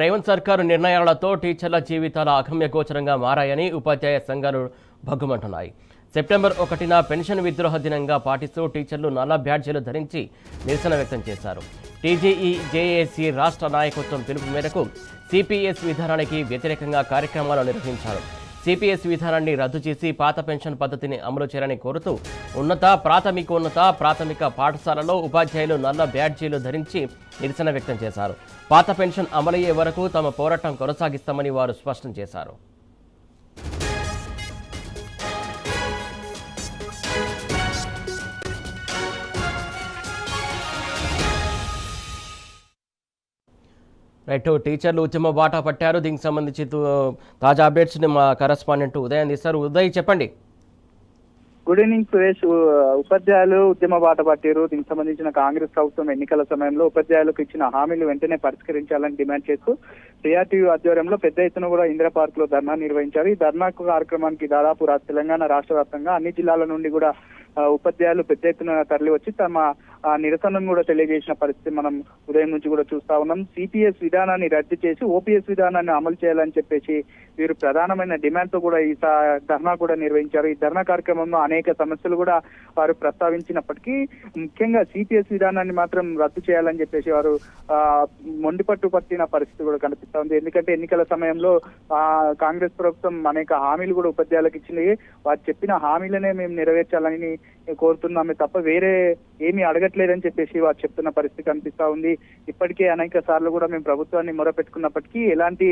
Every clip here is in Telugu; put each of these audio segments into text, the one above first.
రేవంత్ సర్కారు నిర్ణయాలతో టీచర్ల జీవితాల అగమ్యగోచరంగా మారాయని ఉపాధ్యాయ సంఘాలు భగ్గుమంటున్నాయి. సెప్టెంబర్ 1న పెన్షన్ విద్రోహ దినంగా పాటిస్తూ టీచర్లు నల్ల బ్యాడ్జీలు ధరించి నిరసన వ్యక్తం చేశారు. టీజేఈ జేఏసీ రాష్ట్ర నాయకత్వం పిలుపు మేరకు సిపిఎస్ విధానానికి వ్యతిరేకంగా కార్యక్రమాలు నిర్వహించారు. సిపిఎస్ విధానాన్ని రద్దు చేసి పాత పెన్షన్ పద్ధతిని అమలు చేయాలని కోరుతూ ప్రాథమిక పాఠశాలలో ఉపాధ్యాయులు నల్ల బ్యాడ్జీలు ధరించి నిరసన వ్యక్తం చేశారు. పాత పెన్షన్ అమలయ్యే వరకు తమ పోరాటం కొనసాగిస్తామని వారు స్పష్టం చేశారు. రైట్, టీచర్లు ఉద్యమ బాట పట్టారు. దీనికి సంబంధించి తాజా అప్డేట్స్ని మా కరెస్పాండెంట్ ఉదయ్ అందిస్తారు. ఉదయ్, చెప్పండి. Good evening Suresh. ఉపాధ్యాయులు ఉద్యమ బాట పట్టారు. దీనికి సంబంధించిన కాంగ్రెస్ ప్రభుత్వం ఎన్నికల సమయంలో ఉపాధ్యాయులకు ఇచ్చిన హామీలు వెంటనే పరిష్కరించాలని డిమాండ్ చేస్తూ టీఆర్టీయూ ఆధ్వర్యంలో పెద్ద ఎత్తున కూడా ఇందిరా పార్క్ లో ధర్నా నిర్వహించారు. ఈ ధర్నా కార్యక్రమానికి దాదాపు తెలంగాణ రాష్ట్ర వ్యాప్తంగా అన్ని జిల్లాల నుండి కూడా ఉపాధ్యాయులు పెద్ద ఎత్తున తరలి వచ్చి తమ నిరసనను కూడా తెలియజేసిన పరిస్థితి మనం ఉదయం నుంచి కూడా చూస్తా ఉన్నాం. సిపిఎస్ విధానాన్ని రద్దు చేసి ఓపీఎస్ విధానాన్ని అమలు చేయాలని చెప్పేసి వీరు ప్రధానమైన డిమాండ్ తో కూడా ఈ ధర్నా కూడా నిర్వహించారు. ఈ ధర్నా కార్యక్రమంలో అనేక సమస్యలు కూడా వారు ప్రస్తావించినప్పటికీ ముఖ్యంగా సిపిఎస్ విధానాన్ని మాత్రం రద్దు చేయాలని చెప్పేసి వారు మొండిపట్టు పట్టిన పరిస్థితి కూడా కనిపిస్తా ఉంది. ఎందుకంటే ఎన్నికల సమయంలో కాంగ్రెస్ ప్రభుత్వం అనేక హామీలు కూడా ఉపాధ్యాయులకు ఇచ్చింది. వారు చెప్పిన హామీలనే మేము నెరవేర్చాలని కోరుతున్నామే తప్ప వేరే ఏమీ అడగట్లేదని చెప్పేసి వారు చెప్తున్న పరిస్థితి కనిపిస్తా ఉంది. ఇప్పటికే అనేక సార్లు కూడా మేము ప్రభుత్వాన్ని మొరపెట్టుకున్నప్పటికీ ఎలాంటి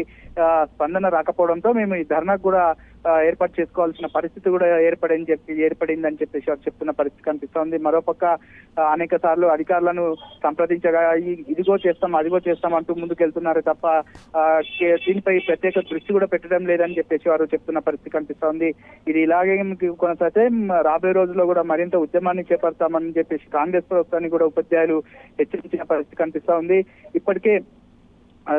స్పందన రాకపోవడంతో మేము ఈ ధర్నాకు కూడా ఏర్పాటు చేసుకోవాల్సిన పరిస్థితి కూడా ఏర్పడిందని చెప్పేసి వారు చెప్తున్న పరిస్థితి కనిపిస్తా ఉంది. మరోపక్క అనేక సార్లు అధికారులను సంప్రదించగా ఇదిగో చేస్తాం అదిగో చేస్తాం అంటూ ముందుకెళ్తున్నారు తప్ప దీనిపై ప్రత్యేక దృష్టి కూడా పెట్టడం లేదని చెప్పేసి వారు చెప్తున్న పరిస్థితి కనిపిస్తా ఉంది. ఇది ఇలాగే కొనసాగితే రాబోయే రోజుల్లో కూడా మరింత ఉద్యమాన్ని చేపడతామని చెప్పేసి కాంగ్రెస్ ప్రభుత్వాన్ని కూడా ఉపాధ్యాయులు హెచ్చరించిన పరిస్థితి కనిపిస్తా ఉంది. ఇప్పటికే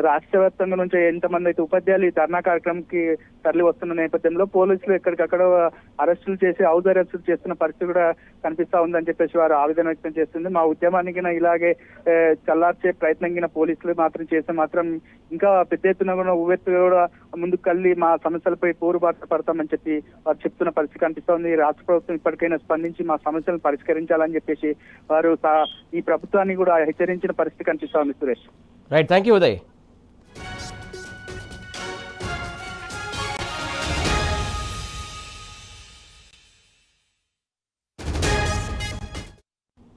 రాష్ట్ర వ్యాప్తంగా నుంచి ఎంతమంది అయితే ఉపాధ్యాయులు ఈ ధర్నా కార్యక్రమంకి తరలి వస్తున్న నేపథ్యంలో పోలీసులు ఎక్కడికక్కడ అరెస్టులు చేసి హౌస్ అరెస్టులు చేస్తున్న పరిస్థితి కూడా కనిపిస్తా ఉందని చెప్పేసి వారు ఆవేదన వ్యక్తం చేస్తుంది. మా ఉద్యమానికి ఇలాగే చల్లార్చే ప్రయత్నం పోలీసులు మాత్రం చేస్తే మాత్రం ఇంకా పెద్ద ఎత్తున కూడా ఉవ్వెత్తుగా కూడా ముందుకు కళ్ళి మా సమస్యలపై పోరుబాట పడతామని చెప్పి వారు చెప్తున్న పరిస్థితి కనిపిస్తా ఉంది. రాష్ట్ర ప్రభుత్వం ఇప్పటికైనా స్పందించి మా సమస్యలను పరిష్కరించాలని చెప్పేసి వారు ఈ ప్రభుత్వాన్ని కూడా హెచ్చరించిన పరిస్థితి కనిపిస్తా ఉంది. Suresh, right, thank you Uday.